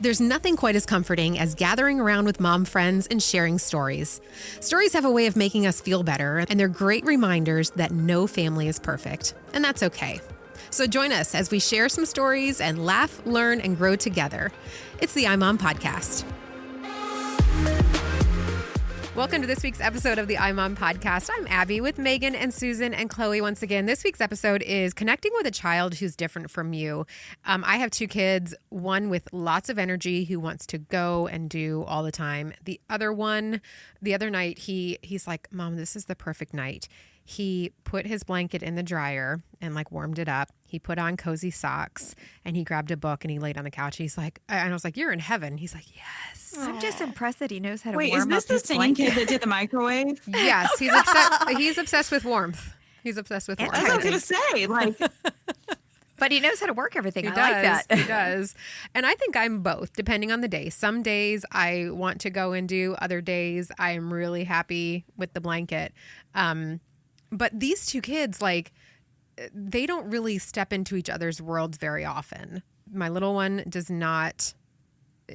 There's nothing quite as comforting as gathering around with mom friends and sharing stories. Stories have a way of making us feel better, and they're great reminders that no family is perfect, and that's okay. So join us as we share some stories and laugh, learn, and grow together. It's the iMom Podcast. Welcome to this week's episode of the iMom Podcast. I'm Abby with Megan and Susan and Chloe once again. This week's episode is connecting with a child who's different from you. I have two kids, one with lots of energy who wants to go and do all the time. The other night, he's like, Mom, this is the perfect night. He put his blanket in the dryer and warmed it up. He put on cozy socks and he grabbed a book and he laid on the couch. He's like, and I was like, you're in heaven. He's like, yes. I'm just impressed that he knows how to warm up. Wait, is this the same kid that did the microwave? Yes, he's obsessed with warmth. He's obsessed with warmth. That's what I was going to say. But he knows how to work everything. He I does, like that. He does. And I think I'm both, depending on the day. Some days I want to go and do. Other days I am really happy with the blanket. But these two kids, they don't really step into each other's worlds very often. My little one does not.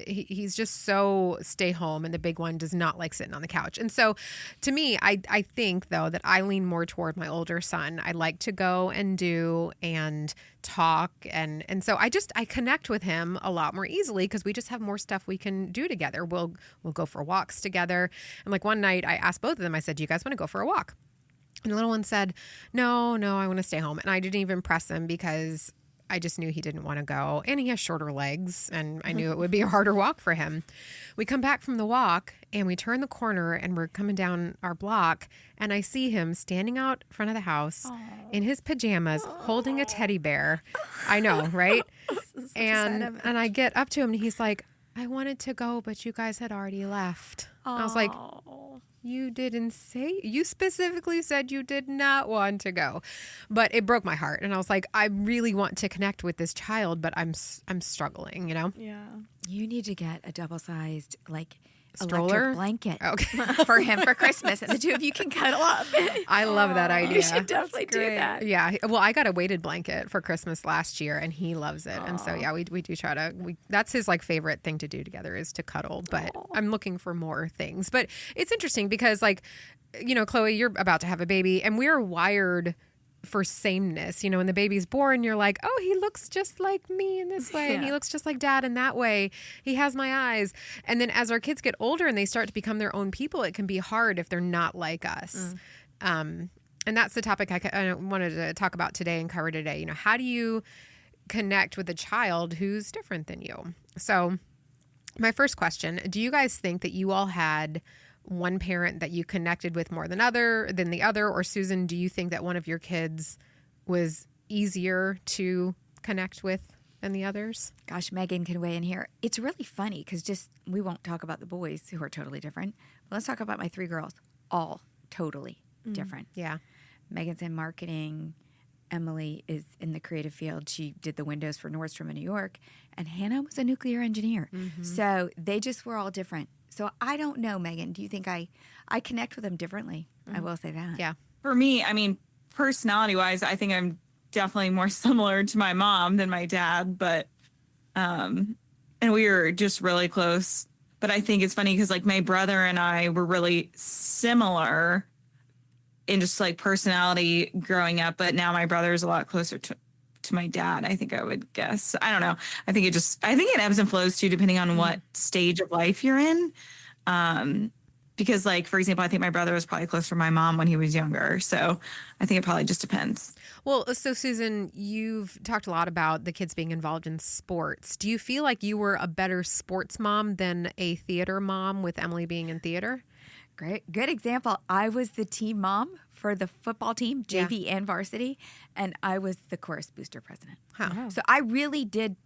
He's just so stay home, and the big one does not like sitting on the couch. And so to me, I think, though, that I lean more toward my older son. I like to go and do and talk. And so I connect with him a lot more easily because we just have more stuff we can do together. We'll go for walks together. And one night I asked both of them, I said, do you guys want to go for a walk? And the little one said, no, I want to stay home. And I didn't even press him because I just knew he didn't want to go. And he has shorter legs, and I knew it would be a harder walk for him. We come back from the walk, and we turn the corner, and we're coming down our block, and I see him standing out front of the house in his pajamas, holding a teddy bear. I know, right? And I get up to him, and he's like, I wanted to go, but you guys had already left. I was like, you didn't say, you specifically said you did not want to go. But it broke my heart. And I was like, I really want to connect with this child, but I'm struggling, Yeah. You need to get a double-sized, stroller blanket okay. for him for Christmas. And the two of you can cuddle up. I love that idea. You should definitely do that. Yeah. Well, I got a weighted blanket for Christmas last year, and he loves it. And so, yeah, we do try to, that's his favorite thing to do together is to cuddle. But I'm looking for more things. But it's interesting because Chloe, you're about to have a baby, and we're wired for sameness. When the baby's born, you're like, oh, he looks just like me in this way, and he looks just like dad in that way. He has my eyes. And then as our kids get older and they start to become their own people, it can be hard if they're not like us. And that's the topic I wanted to talk about today and cover today. How do you connect with a child who's different than you? So my first question, do you guys think that you all had one parent that you connected with more than the other? Or Susan, do you think that one of your kids was easier to connect with than the others? Gosh, Megan can weigh in here. It's really funny because we won't talk about the boys who are totally different. But let's talk about my three girls, all totally different. Yeah. Megan's in marketing. Emily is in the creative field. She did the windows for Nordstrom in New York. And Hannah was a nuclear engineer. Mm-hmm. So they just were all different. So I don't know, Megan. Do you think I connect with them differently? I will say that. Yeah. For me, personality-wise, I think I'm definitely more similar to my mom than my dad. But, and we were just really close. But I think it's funny because, my brother and I were really similar in just, personality growing up. But now my brother is a lot closer to my dad, I think I would guess. I don't know. I think it ebbs and flows too, depending on what stage of life you're in. Because for example, I think my brother was probably closer to my mom when he was younger. So I think it probably just depends. Well, so Susan, you've talked a lot about the kids being involved in sports. Do you feel like you were a better sports mom than a theater mom with Emily being in theater? Great. Good example. I was the team mom for the football team, JV and varsity, and I was the chorus booster president. Huh. So I really did.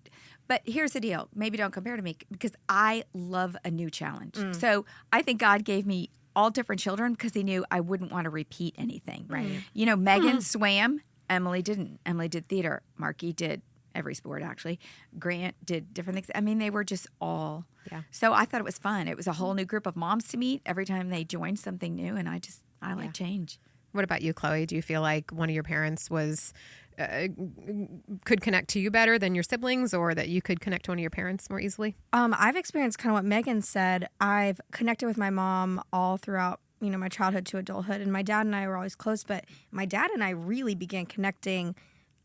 But here's the deal. Maybe don't compare to me because I love a new challenge. So I think God gave me all different children because he knew I wouldn't want to repeat anything. Right. Megan swam. Emily didn't. Emily did theater. Marky did every sport, actually. Grant did different things. They were just all. Yeah. So I thought it was fun. It was a whole new group of moms to meet every time they joined something new. And I like change. What about you, Chloe? Do you feel like one of your parents was could connect to you better than your siblings, or that you could connect to one of your parents more easily? I've experienced kind of what Megan said. I've connected with my mom all throughout, my childhood to adulthood, and my dad and I were always close, but my dad and I really began connecting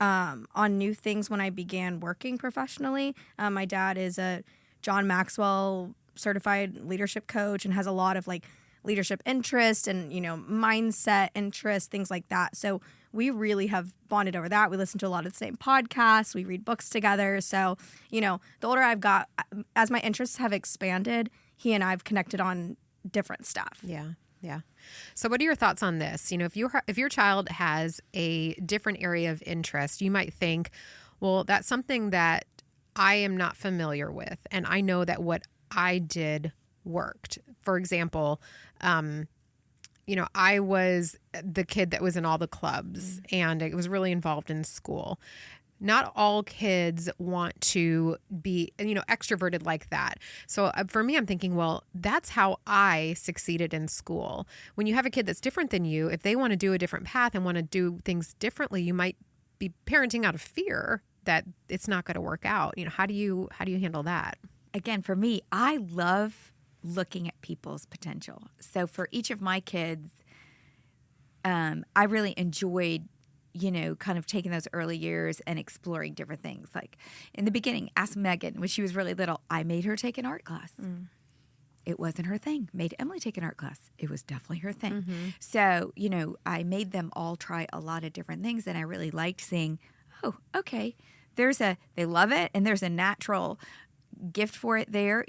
on new things when I began working professionally. My dad is a John Maxwell certified leadership coach and has a lot of like leadership interest and, mindset interest, things like that. So we really have bonded over that. We listen to a lot of the same podcasts. We read books together. So, the older I've got, as my interests have expanded, he and I have connected on different stuff. Yeah. Yeah. So what are your thoughts on this? If your child has a different area of interest, you might think, well, that's something that I am not familiar with. And I know that what I did worked. For example, I was the kid that was in all the clubs and I was really involved in school. Not all kids want to be, extroverted like that. So for me, I'm thinking, well, that's how I succeeded in school. When you have a kid that's different than you, if they want to do a different path and want to do things differently, you might be parenting out of fear that it's not going to work out. How do you handle that? Again, for me, I love looking at people's potential. So for each of my kids, I really enjoyed kind of taking those early years and exploring different things. Like in the beginning, ask Megan, when she was really little, I made her take an art class. It wasn't her thing. Made Emily take an art class. It was definitely her thing. Mm-hmm. So, I made them all try a lot of different things, and I really liked seeing, oh, okay, they love it, and there's a natural gift for it there.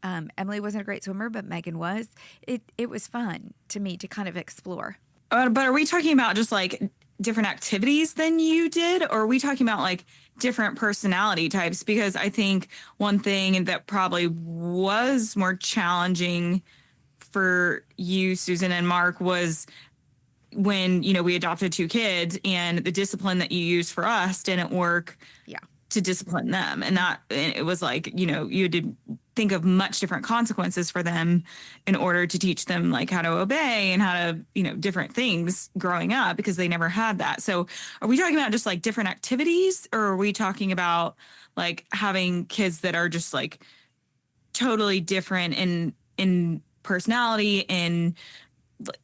Emily wasn't a great swimmer, but Megan was. It was fun to me to kind of explore. But are we talking about just like different activities than you did, or are we talking about like different personality types? Because I think one thing that probably was more challenging for you, Susan and Mark, was when, we adopted 2 kids and the discipline that you used for us didn't work to discipline them. And it was like, you had to think of much different consequences for them in order to teach them like how to obey and how to, different things growing up, because they never had that. So are we talking about just like different activities, or are we talking about like having kids that are just like totally different in personality and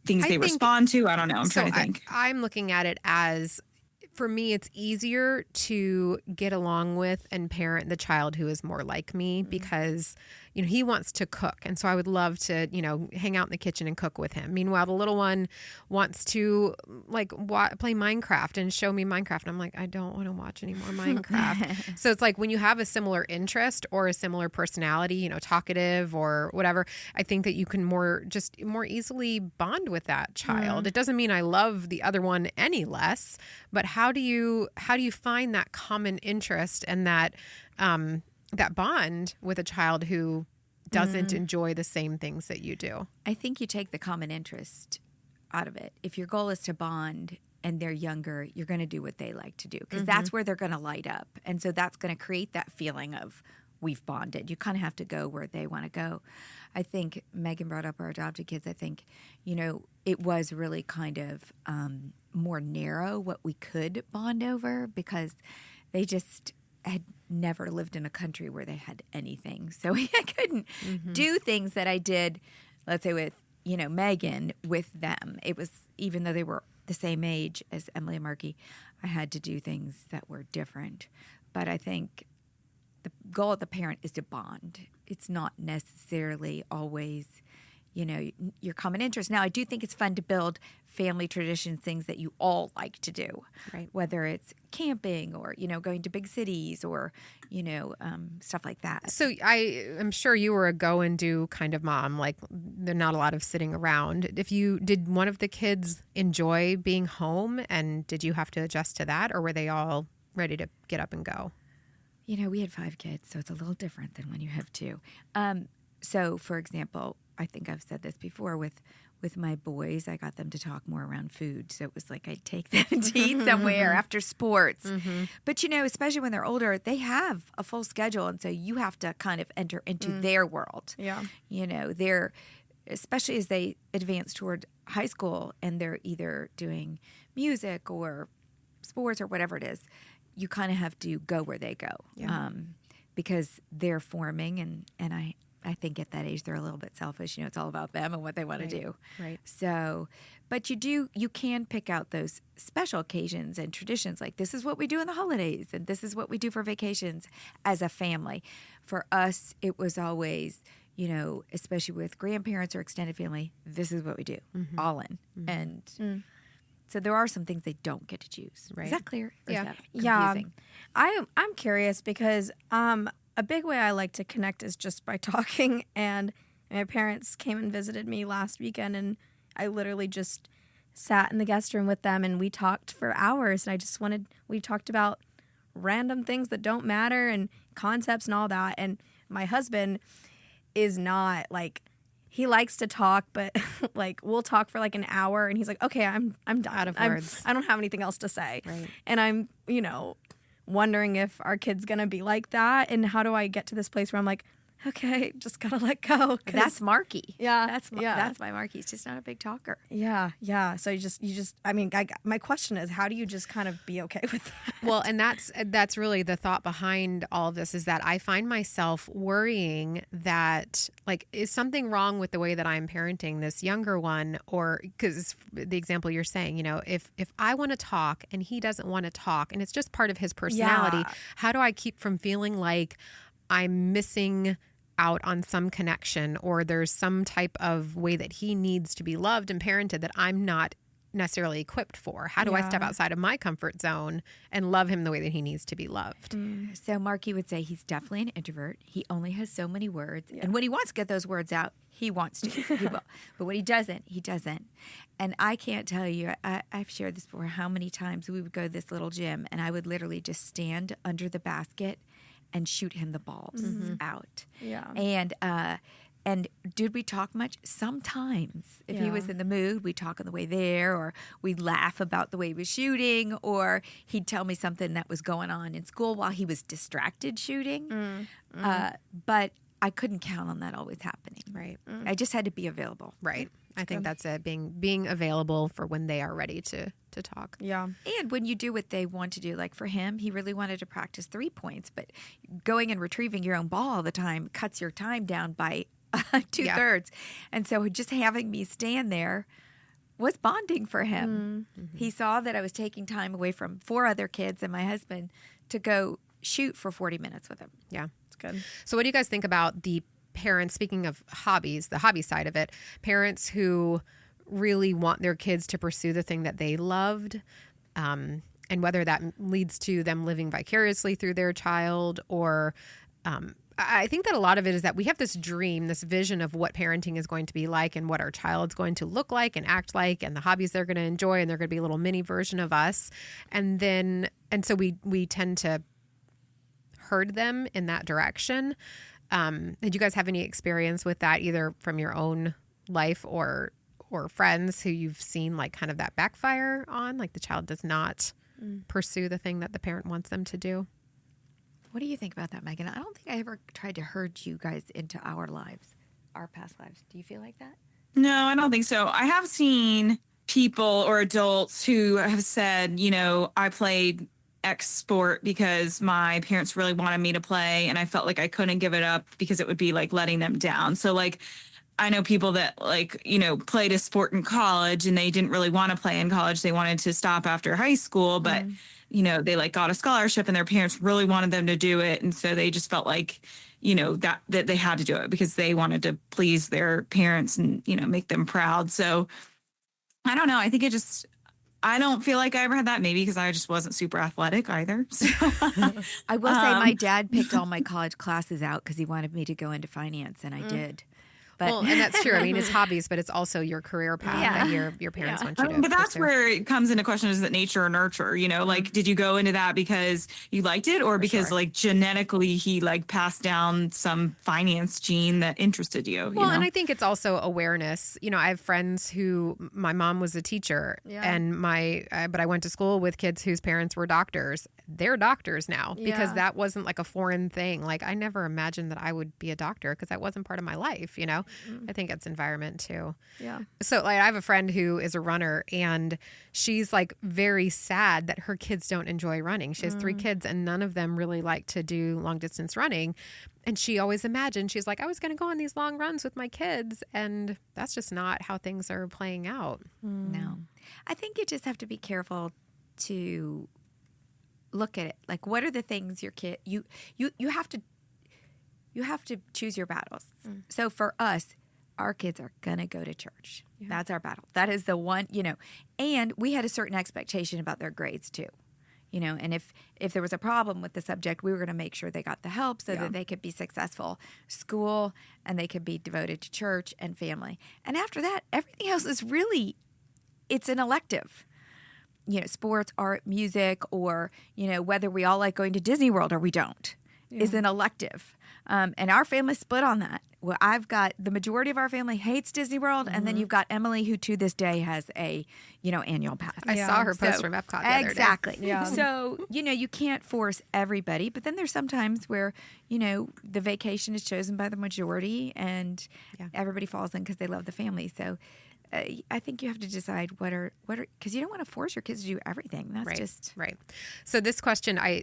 things they respond to? I don't know. I'm trying to think. I'm looking at it as, for me, it's easier to get along with and parent the child who is more like me because, he wants to cook. And so I would love to, hang out in the kitchen and cook with him. Meanwhile, the little one wants to play Minecraft and show me Minecraft. And I'm like, I don't want to watch any more Minecraft. So it's like when you have a similar interest or a similar personality, talkative or whatever, I think that you can more easily bond with that child. It doesn't mean I love the other one any less, but how do you find that common interest and that that bond with a child who doesn't enjoy the same things that you do? I think you take the common interest out of it. If your goal is to bond and they're younger, you're going to do what they like to do because that's where they're going to light up. And so that's going to create that feeling of we've bonded. You kind of have to go where they want to go. I think Megan brought up our adopted kids. I think, it was really kind of more narrow what we could bond over because they just had never lived in a country where they had anything. So I couldn't do things that I did, let's say with, Megan with them. It was, even though they were the same age as Emily and Marky, I had to do things that were different. But I think the goal of the parent is to bond. It's not necessarily always, your common interest. Now, I do think it's fun to build family traditions, things that you all like to do, right? Whether it's camping or, going to big cities or, stuff like that. So I am sure you were a go and do kind of mom, like there's not a lot of sitting around. Did one of the kids enjoy being home, and did you have to adjust to that, or were they all ready to get up and go? We had 5 kids, so it's a little different than when you have 2. So, for example, I think I've said this before with my boys, I got them to talk more around food. So it was like I'd take them to eat somewhere after sports. But, especially when they're older, they have a full schedule. And so you have to kind of enter into their world. Yeah. They're, especially as they advance toward high school and they're either doing music or sports or whatever it is, you kind of have to go where they go. Yeah. Because they're forming, and I think at that age they're a little bit selfish. It's all about them and what they want to do. Right. So, but you can pick out those special occasions and traditions, like this is what we do in the holidays and this is what we do for vacations as a family. For us, it was always, especially with grandparents or extended family, this is what we do, all in. And so there are some things they don't get to choose. Right. Is that clear? Or Yeah. Is that Yeah. confusing? I'm curious because a big way I like to connect is just by talking. And my parents came and visited me last weekend, and I literally just sat in the guest room with them, and we talked for hours. And we talked about random things that don't matter and concepts and all that. And my husband is not like, he likes to talk, but like we'll talk for like an hour, and he's like, okay, I'm done. Out of words. I don't have anything else to say. Right. And I'm, wondering if our kid's gonna be like that, and how do I get to this place where I'm like, okay, just gotta let go. 'cause- That's Marky. Yeah, That's yeah. that's my Marky. He's just not a big talker. yeah. So you just. I mean, my question is, how do you just kind of be okay with that? Well, and that's really the thought behind all of this, is that I find myself worrying that, like, is something wrong with the way that I'm parenting this younger one? Or because the example you're saying, if I want to talk and he doesn't want to talk, and it's just part of his personality, Yeah. how do I keep from feeling like I'm missing out on some connection, or there's some type of way that he needs to be loved and parented that I'm not necessarily equipped for? How do I step Yeah. outside of my comfort zone and love him the way that he needs to be loved? So Marky would say he's definitely an introvert. He only has so many words. And when he wants to get those words out, he wants to. He will. But when he doesn't, he doesn't. And I can't tell you, I've shared this before, how many times we would go to this little gym and I would literally just stand under the basket and shoot him the balls out. Yeah. And did we talk much? Sometimes. If he Yeah. was in the mood, we'd talk on the way there, or we'd laugh about the way he was shooting, or he'd tell me something that was going on in school while he was distracted shooting. But I couldn't count on that always happening. Right. I just had to be available. Right. I think that's it. Being available for when they are ready to talk. Yeah. And when you do what they want to do, like for him, he really wanted to practice 3 points, but going and retrieving your own ball all the time cuts your time down by 2/3. And so just having me stand there was bonding for him. He saw that I was taking time away from 4 other kids and my husband to go shoot for 40 minutes with him. Yeah. It's good. So what do you guys think about the parents, speaking of hobbies, the hobby side of it, parents who really want their kids to pursue the thing that they loved, and whether that leads to them living vicariously through their child, or I think that a lot of it is that we have this dream, this vision of what parenting is going to be like and what our child's going to look like and act like and the hobbies they're going to enjoy, and they're going to be a little mini version of us. And so we tend to herd them in that direction. Did you guys have any experience with that, either from your own life or friends who you've seen like kind of that backfire on, like the child does not pursue the thing that the parent wants them to do? What do you think about that, Megan? I don't think I ever tried to herd you guys into our lives, our past lives. Do you feel like that? No, I don't think so. I have seen people or adults who have said, I played X sport because my parents really wanted me to play, and I felt like I couldn't give it up because it would be like letting them down. So like, I know people that played a sport in college and they didn't really want to play in college. They wanted to stop after high school, but they like got a scholarship and their parents really wanted them to do it. And so they just felt like, that they had to do it because they wanted to please their parents and, make them proud. So I don't know. I think I don't feel like I ever had that, maybe because I just wasn't super athletic either. So, I will say my dad picked all my college classes out because he wanted me to go into finance, and I did. But Well, and that's true. I mean, it's hobbies, but it's also your career path that your parents want you to but that's pursue. where it comes into question: is it nature or nurture? Like, did you go into that because you liked it, or because like genetically he like passed down some finance gene that interested you? Well, and I think it's also awareness. I have friends who, my mom was a teacher, and but I went to school with kids whose parents were doctors. they're doctors now because Yeah. that wasn't like a foreign thing. Like I never imagined that I would be a doctor because that wasn't part of my life, you know? I think it's environment too. Yeah. So like I have a friend who is a runner and she's like very sad that her kids don't enjoy running. She has 3 kids and none of them really like to do long distance running. And she always imagined, she's like, I was going to go on these long runs with my kids. And that's just not how things are playing out. No. I think you just have to be careful to look at it. Like, what are the things your kid you have to choose your battles. So for us, our kids are gonna go to church. That's our battle. That is the one, and we had a certain expectation about their grades too. And if there was a problem with the subject, we were going to make sure they got the help so that they could be successful school and they could be devoted to church and family. And after that, everything else is really, it's an elective. Sports, art, music, or, whether we all like going to Disney World or we don't is an elective. And our family split on that. Well, I've got the majority of our family hates Disney World, and then you've got Emily, who to this day has a, annual pass. I saw her post from Epcot the other day. Exactly. Yeah. So, you can't force everybody, but then there's sometimes where, the vacation is chosen by the majority and everybody falls in because they love the family. So I think you have to decide what are because you don't want to force your kids to do everything. That's just right. So this question, I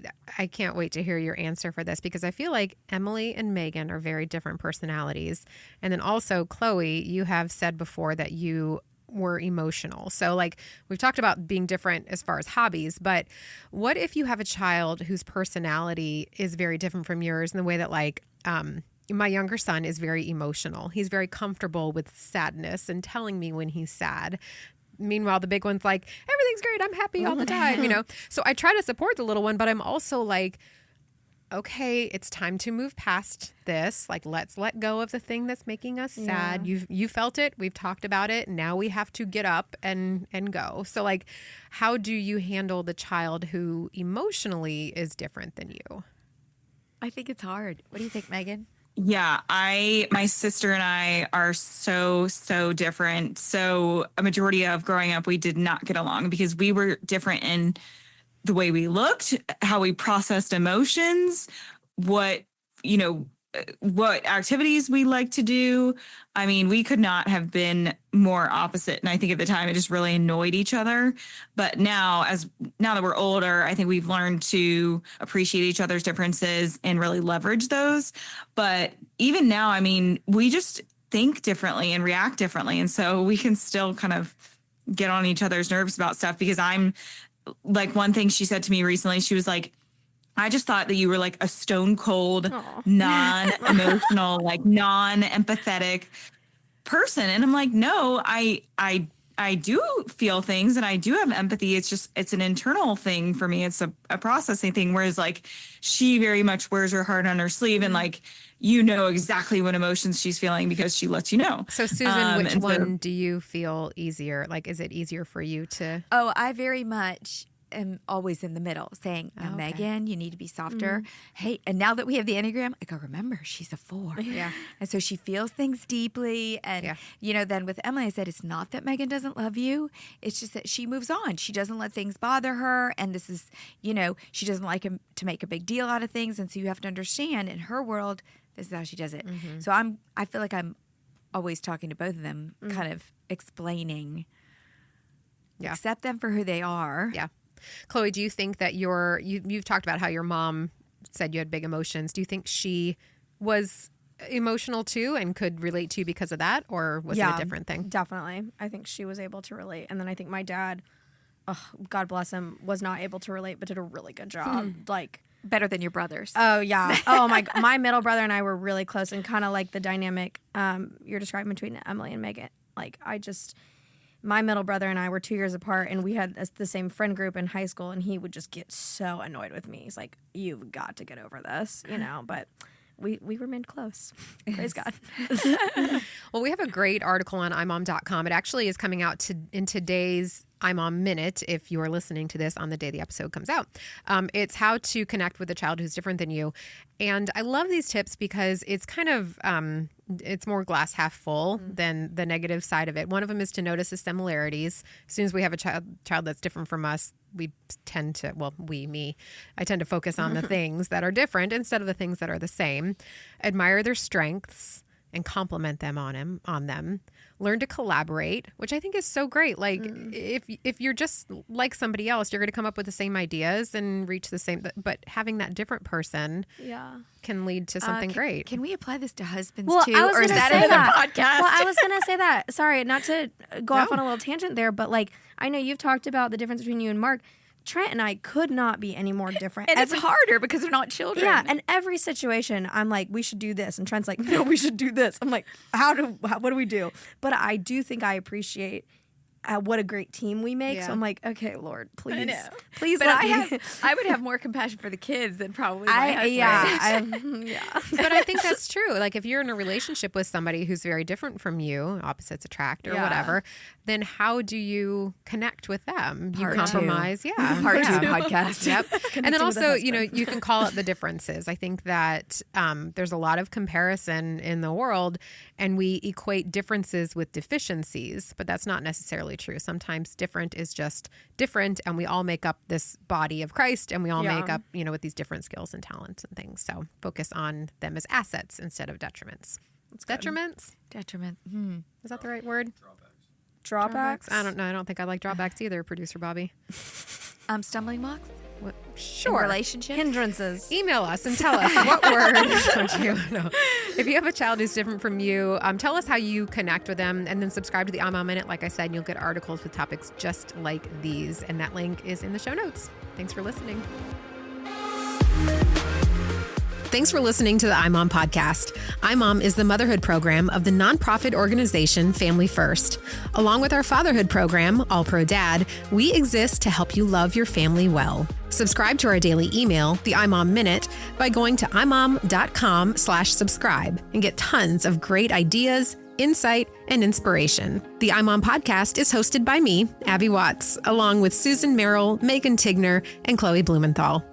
can't wait to hear your answer for this because I feel like Emily and Megan are very different personalities. And then also, Chloe, you have said before that you were emotional. So like we've talked about being different as far as hobbies, but what if you have a child whose personality is very different from yours in the way that like, my younger son is very emotional. He's very comfortable with sadness and telling me when he's sad. Meanwhile, the big one's like, everything's great. I'm happy all the time, So I try to support the little one, but I'm also like, okay, it's time to move past this. Like, let's let go of the thing that's making us sad. You felt it. We've talked about it. Now we have to get up and go. So like, how do you handle the child who emotionally is different than you? I think it's hard. What do you think, Megan? Yeah, my sister and I are so different. So a majority of growing up, we did not get along because we were different in the way we looked, how we processed emotions, what activities we like to do. I mean, we could not have been more opposite. And I think at the time it just really annoyed each other. But now that we're older, I think we've learned to appreciate each other's differences and really leverage those. But even now, I mean, we just think differently and react differently. And so we can still kind of get on each other's nerves about stuff because I'm like, one thing she said to me recently, she was like, I just thought that you were like a stone cold, non-emotional, like non-empathetic person. And I'm like, no, I do feel things and I do have empathy. It's an internal thing for me. It's a processing thing. Whereas like she very much wears her heart on her sleeve and like, exactly what emotions she's feeling because she lets you know. So Susan, which one do you feel easier? Like, is it easier for you to? Oh, I very much am always in the middle saying, Megan, you need to be softer. Hey, and now that we have the Enneagram, I go, remember, she's a 4. Yeah. And so she feels things deeply. And, then with Emily, I said, it's not that Megan doesn't love you. It's just that she moves on. She doesn't let things bother her. And this is, she doesn't like him to make a big deal out of things. And so you have to understand in her world, this is how she does it. So I feel like I'm always talking to both of them, kind of explaining, accept them for who they are. Yeah. Chloe, do you think that you've talked about how your mom said you had big emotions. Do you think she was emotional too and could relate to you because of that, or was it a different thing? Definitely. I think she was able to relate. And then I think my dad, God bless him, was not able to relate, but did a really good job. Like, better than your brothers. Oh, yeah. Oh, my middle brother and I were really close, and kind of like the dynamic you're describing between Emily and Megan. Like, my middle brother and I were 2 years apart, and we had the same friend group in high school, and he would just get so annoyed with me. He's like, you've got to get over this, but we remained close. Praise God. Well, we have a great article on imom.com. It actually is coming out in today's iMom Minute, if you're listening to this on the day the episode comes out. It's how to connect with a child who's different than you. And I love these tips because it's kind of, it's more glass half full than the negative side of it. One of them is to notice the similarities. As soon as we have a child that's different from us, we tend to, well, I tend to focus on the things that are different instead of the things that are the same. Admire their strengths and compliment them on them. Learn to collaborate, which I think is so great. Like if you're just like somebody else, you're going to come up with the same ideas and reach the same, but having that different person can lead to something great. Can we apply this to husbands Well, too? I was Or is gonna that say another that. podcast? Well, I was going to say that. Sorry, not to go off on a little tangent there, but like I know you've talked about the difference between you and Mark. Trent and I could not be any more different. And it's harder because they're not children. Yeah, and every situation, I'm like, we should do this, and Trent's like, no, we should do this. I'm like, what do we do? But I do think I appreciate what a great team we make. Yeah. So I'm like, okay, Lord, please, I know. please But let me. I would have more compassion for the kids than probably my husband. Yeah. But I think that's true. Like if you're in a relationship with somebody who's very different from you, opposites attract or whatever, then how do you connect with them? You Part compromise. two. Yeah. Part yeah. 2 podcast. Yep. And then with the also, you know, husband. you can call out the differences. I think that there's a lot of comparison in the world and we equate differences with deficiencies, but that's not necessarily true. Sometimes different is just different and we all make up this body of Christ and we all make up, you know, with these different skills and talents and things. So focus on them as assets instead of detriments. Detriments? Detriment. Is that the right word? Drawbacks. I don't know. I don't think I like drawbacks either, producer Bobby. Stumbling blocks? What? In Sure. relationships? Hindrances. Email us and tell us what word don't you know. If you have a child who's different from you, tell us how you connect with them and then subscribe to the iMom Minute. Like I said, you'll get articles with topics just like these. And that link is in the show notes. Thanks for listening. Thanks for listening to the iMom podcast. iMom is the motherhood program of the nonprofit organization Family First. Along with our fatherhood program, All Pro Dad, we exist to help you love your family well. Subscribe to our daily email, the iMom Minute, by going to imom.com/subscribe and get tons of great ideas, insight, and inspiration. The iMom podcast is hosted by me, Abby Watts, along with Susan Merrill, Megan Tigner, and Chloe Blumenthal.